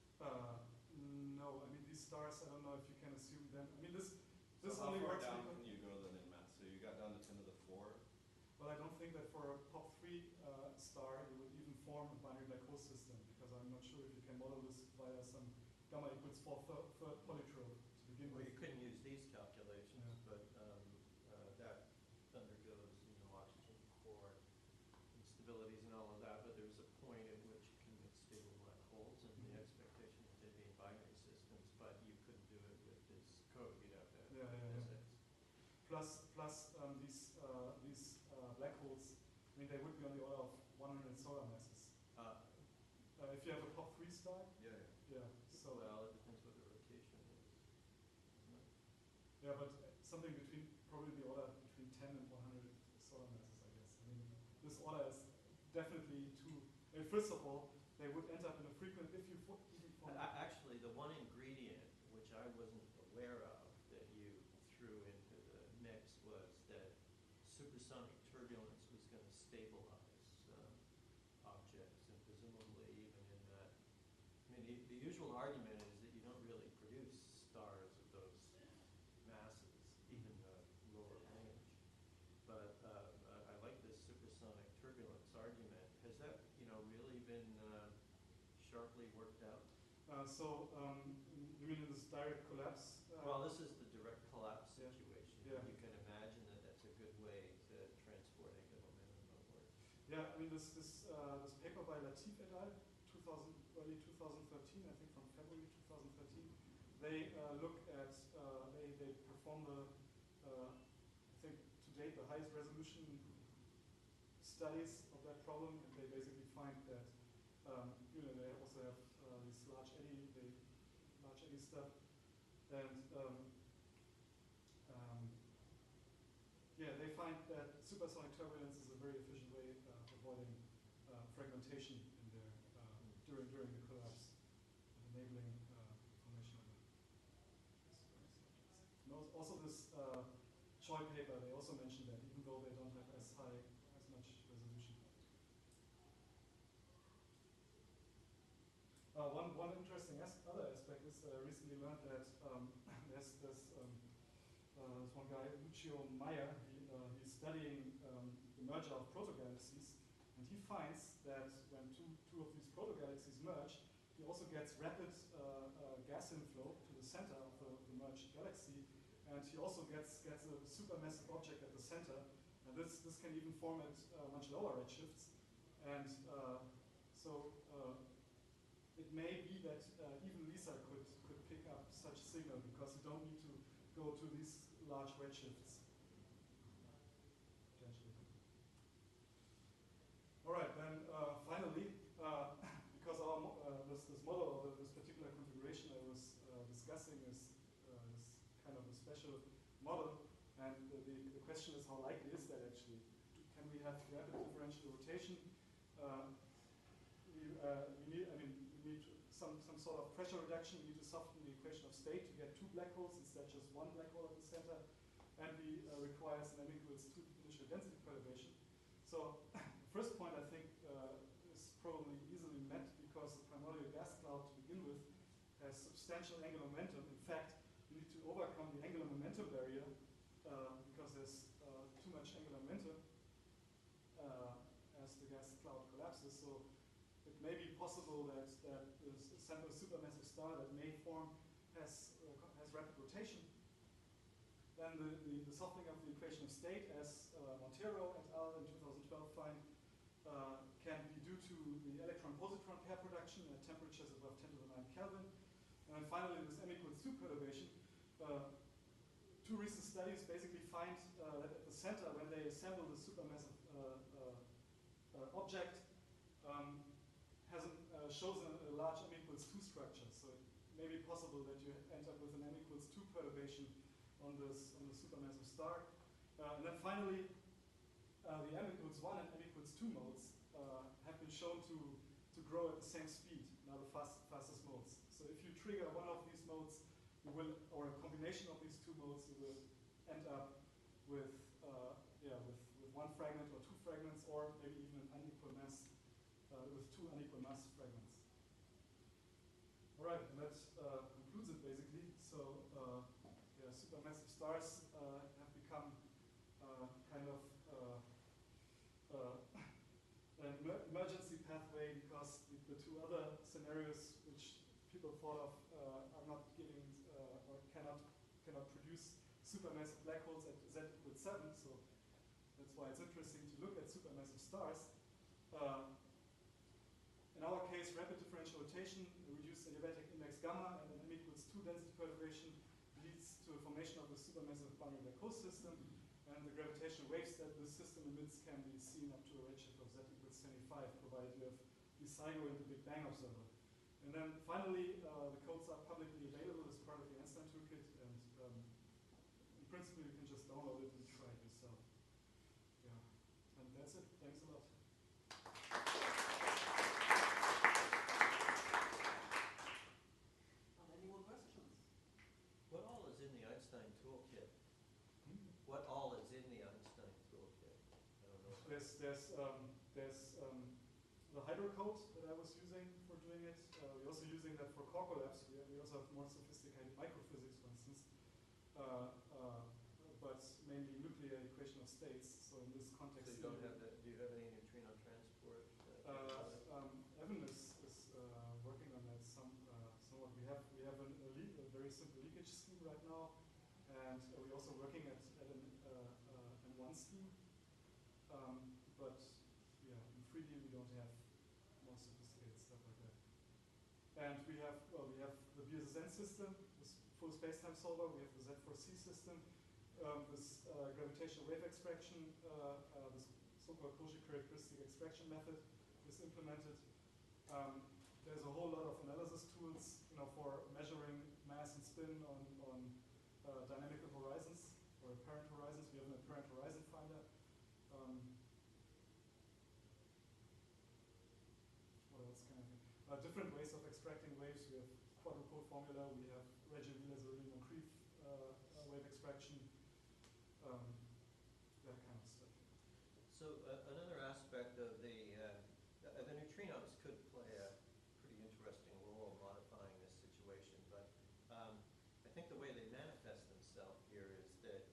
No, I mean these stars, I don't know if you can assume them. I mean this So how only far works down because, can you go then in mass? So you got down to 10 to the 4. well, I don't think that for a POP3 star you would even form a binary black hole system, because I'm not sure if you can model this via some gamma equals 4 third polytrope to begin Well, with. you couldn't use these calculations, Yeah. but that undergoes, oxygen core instabilities and all of that, but there's a point at which you can get stable black holes, and the expectation is they'd be in binary systems, but you couldn't do it with this code. You'd have to have Yeah, yeah, yeah. physics. Plus these black holes, I mean they would be on the order of 100 solar masses. If you have a POP3 star, Yeah. yeah. So Well, it depends what the rotation is, isn't it? yeah, but something between probably the order between 10 and 100 solar masses, I guess. I mean this order is definitely too. I mean, first of all, they would end up in a frequent if you even form. Actually, the one ingredient which I wasn't aware of that you threw into the mix was that supersonic turbulence was going to stabilize objects, and presumably even in that. I mean, the usual argument is that you don't really produce stars of those masses, even the lower range. But I like this supersonic turbulence argument. Has that, really been sharply worked out? You mean in this direct collapse? Well, this is the direct collapse Yeah. situation. Yeah. You can imagine that that's a good way to transport angular momentum upward. Yeah, I mean this paper by Latif et al. Early 2013, I think from February 2013. They look at they perform the I think to date the highest resolution studies of that problem, and they basically find that they also have this large eddy stuff, and they find that supersonic turbulence is a very efficient way of avoiding fragmentation in their during the collapse, and enabling formation of it. Also this Choi paper, they also mentioned that even though they don't have as much resolution. One interesting other aspect is I recently learned that there's this one guy, Lucio Meyer, he's studying the merger of protogalaxies, and he finds that when two of these protogalaxies merge, he also gets rapid gas inflow to the center of the merged galaxy, and he also gets a supermassive object at the center, and this can even form at much lower redshifts, and so it may be that even LISA could pick up such a signal, because you don't need to go to these large redshifts. Potentially. All right, then finally, because this model or this particular configuration I was discussing is kind of a special model, and the question is how likely is that actually? Can we have rapid differential rotation? We need some sort of pressure reduction. We need to soften the equation of state to get two black holes instead of just one black hole at the center, and we requires an m equals 2 initial density perturbation. So the first point I think is probably easily met, because the primordial gas cloud to begin with has substantial angular momentum. In fact, you need to overcome the angular momentum barrier because there's too much angular momentum as the gas cloud collapses. So it may be possible that the center supermassive star that may form has rapid rotation. Then the softening of the equation of state, as Montero et al. In 2012 find, can be due to the electron-positron pair production at temperatures above 10 to the 9 Kelvin. And then finally, this m equals 2 perturbation. Two recent studies basically find that at the center, when they assemble the supermassive object, shows a large m equals 2 structure. So it may be possible that you end up with an m equals 2 perturbation on the supermassive star. And then finally, the m equals 1 and m equals 2 modes have shown to grow at the same speed, now the fastest modes. So if you trigger one of these modes, you will, or a combination of these two modes, you will end up with with one fragment or two fragments, or maybe even an unequal mass with two unequal mass fragments. All right, and that concludes it basically. So supermassive stars have become kind of an emergency pathway, because the two other scenarios which people thought of are not giving or cannot produce supermassive black holes at z equals 7. So that's why it's interesting to look at supermassive stars. In our case, rapid differential rotation, reduced adiabatic index gamma, and an m equals 2 density perturbation leads to a formation of a supermassive binary black hole system. And the gravitational waves that this system emits can be seen up to a redshift of z equals 25, provided you have the LIGO and the Big Bang observer. And then finally, the codes are publicly available as part of the Einstein toolkit, and in principle, you can just download it and try it yourself. Yeah, and that's it. Thanks a lot. Are there any more questions? What all is in the Einstein toolkit? What all is in the Einstein toolkit? I don't know. There's the hydrocode that I was using for doing it. We're also using that for core collapse. We also have more sophisticated microphysics, for instance, but mainly nuclear equation of states. So in this context, So you don't have that. Do you have any neutrino transport? Evan is working on that somewhat. We have a very simple leakage scheme right now, and we're also working at an M1 scheme. But yeah, in 3D we don't have more sophisticated stuff like that. And we have the BSSN system, this full spacetime solver. We have the Z4C system, this gravitational wave extraction, this so-called Cauchy characteristic extraction method is implemented. There's a whole lot of analysis tools, for measuring mass and spin on dynamical horizons or apparent horizons. We have an apparent horizon finder. What else can I think? Different ways of extracting waves. We have quadrupole formula. We have Reggie-Wheeler-Zerlin-Moncrief wave extraction. That kind of stuff. So another aspect of the neutrinos could play a pretty interesting role modifying this situation, but I think the way they manifest themselves here is that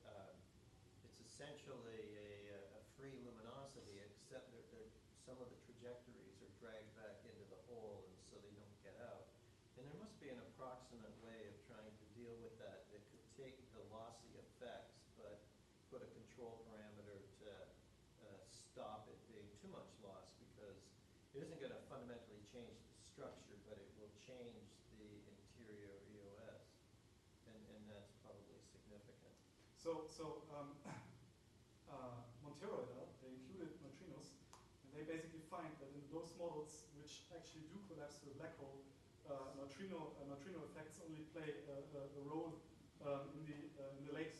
it's essentially a free luminosity, except some of the trajectories are dragged back into the hole, and so they don't get out. And there must be an approximate way of trying to deal with that that could take the lossy effects, but put a control parameter to stop it being too much loss, because it isn't going to fundamentally change the structure, but it will change the interior EOS, and that's probably significant. So Montero et al., they included neutrinos, and they basically find that in those models which actually do collapse to a black hole, neutrino effects only play a role in the late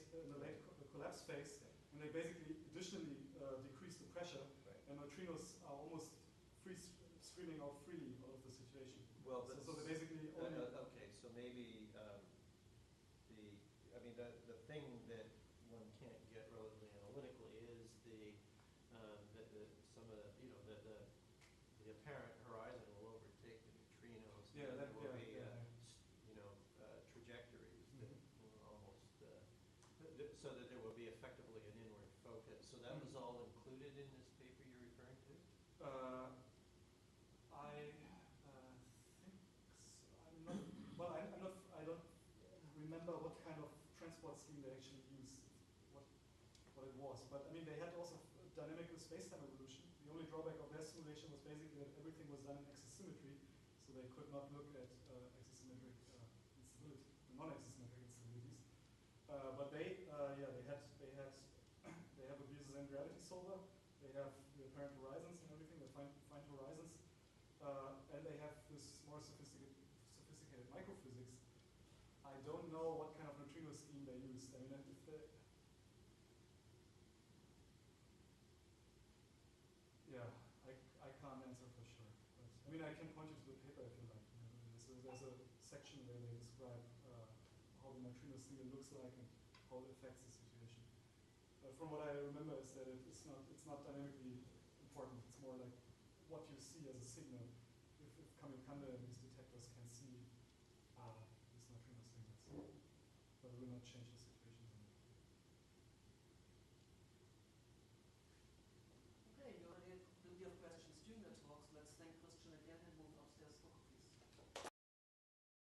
collapse phase, and they basically additionally decrease the pressure, right. And neutrinos are almost streaming out freely out of the situation. Well, so they basically only okay. So maybe the thing that one can't get relatively analytically is some of the apparent horizon will overtake the neutrinos. Yeah, and that, there will yeah, be trajectories Mhm. that will almost so that there will be effectively an inward focus. So that was all included in this paper you're referring to? I don't remember what kind of transport scheme they actually used, what it was. But I mean, they had also dynamical space-time evolution. The only drawback of their simulation was basically that everything was done in axisymmetry, so they could not look at axisymmetric instability, non-axisymmetric instabilities. But they have a BSSN gravity solver. They have the apparent horizons and everything, the fine horizons, and they have this more sophisticated microphysics. I don't know what kind of neutrino scheme they used. I mean, if they, yeah, I can't answer for sure. mean, I can point you to the paper if you like. There's a section where they describe how the neutrino signal looks like and how it affects the situation. But from what I remember is that it's not dynamically important. It's more like what you see as a signal. If Kamiokande and these detectors can see these neutrino signals, but it will not change the